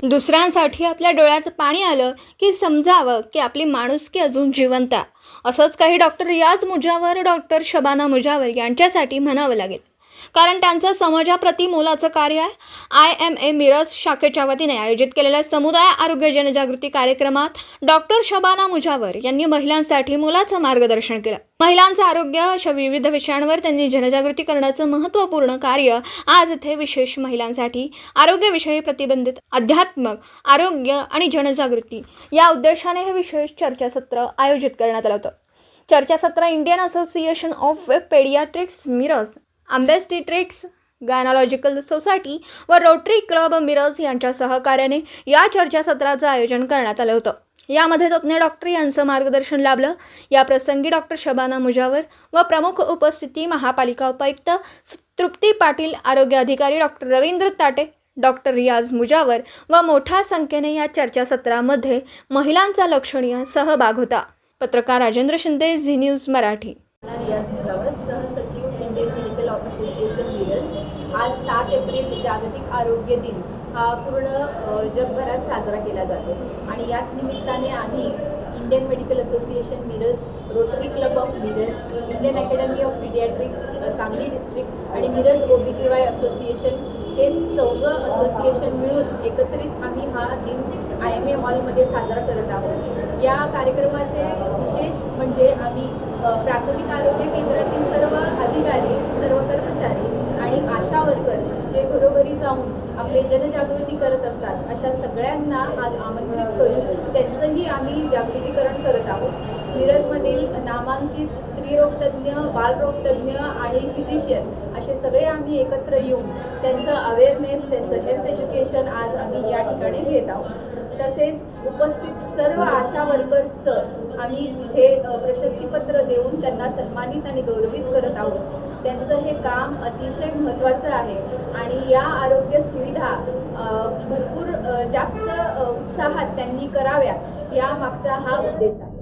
दुसऱ्यांसाठी आपल्या डोळ्यात पाणी आलं की समजावं की आपली माणुसकी अजून जिवंत आहे. असंच काही डॉक्टर रियाज मुजावर, डॉक्टर शबाना मुजावर यांच्यासाठी म्हणावं लागेल. कारण त्यांचं समाजाप्रती मोलाचं कार्य आहे. IMA मिरज शाखेच्या वतीने आयोजित केलेल्या समुदाय आरोग्य जनजागृती कार्यक्रमात डॉक्टर शबाना मुजावर यांनी महिलांसाठी मोलाचं मार्गदर्शन केलं. महिलांचं आरोग्य अशा विविध विषयांवर त्यांनी जनजागृती करण्याचं महत्त्वपूर्ण कार्य आज इथे विशेष महिलांसाठी आरोग्यविषयी प्रतिबंधित अध्यात्मक आरोग्य आणि जनजागृती या उद्देशाने हे विशेष चर्चासत्र आयोजित करण्यात आलं होतं. चर्चासत्र Indian Association of Pediatrics Miraj, obstetrics gynaecological society व रोटरी क्लब मिरज यांच्या सहकार्याने या चर्चासत्राचं आयोजन करण्यात आलं होतं. यामध्ये तज्ज्ञ डॉक्टर यांचं मार्गदर्शन लाभलं. या प्रसंगी डॉक्टर शबाना मुजावर व प्रमुख उपस्थिती महापालिका उपायुक्त तृप्ती पाटील, आरोग्य अधिकारी डॉक्टर रवींद्र ताटे, डॉक्टर रियाज मुजावर व मोठ्या संख्येने या चर्चासत्रामध्ये महिलांचा लक्षणीय सहभाग होता. पत्रकार राजेंद्र शिंदे, झी न्यूज मराठी. रियाज मुजावर, सहसचिव इंडियन मेडिकल असोसिएशन मिरज. आज 7 एप्रिल जागतिक आरोग्य दिन हा पूर्ण जगभरात साजरा केला जातो आणि याच निमित्ताने आम्ही Indian medical association Miraj, rotary club of Miraj, Indian academy of paediatrics Sangli district आणि मिरज OBGY असोसिएशन हे 4 असोसिएशन मिळून एकत्रित आम्ही हा दिन IMA हॉलमध्ये साजरा करत आहोत. या कार्यक्रमाचे विशेष म्हणजे आम्ही प्राथमिक आरोग्य केंद्रातील सर्व अधिकारी, सर्व कर्मचारी आणि आशा वर्कर्स जे घरोघरी जाऊन आपले जनजागृती करत असतात अशा सगळ्यांना आज आमंत्रित करून त्यांचंही आम्ही जागृतीकरण करत आहोत. मिरजमधील नामांकित स्त्रीरोगतज्ञ, बालरोगतज्ञ आणि फिजिशियन असे सगळे आम्ही एकत्र येऊन त्यांचं अवेअरनेस, त्यांचं हेल्थ एज्युकेशन आज आम्ही या ठिकाणी घेत आहोत. तसेच उपस्थित सर्व आशा वर्कर्सचं आम्ही इथे प्रशस्तीपत्र देऊन त्यांना सन्मानित आणि गौरवित करत आहोत. त्यांचं हे काम अतिशय महत्त्वाचं आहे आणि या आरोग्य सुविधा भरपूर जास्त उत्साहात त्यांनी कराव्यात या मागचा हा उद्देश आहे.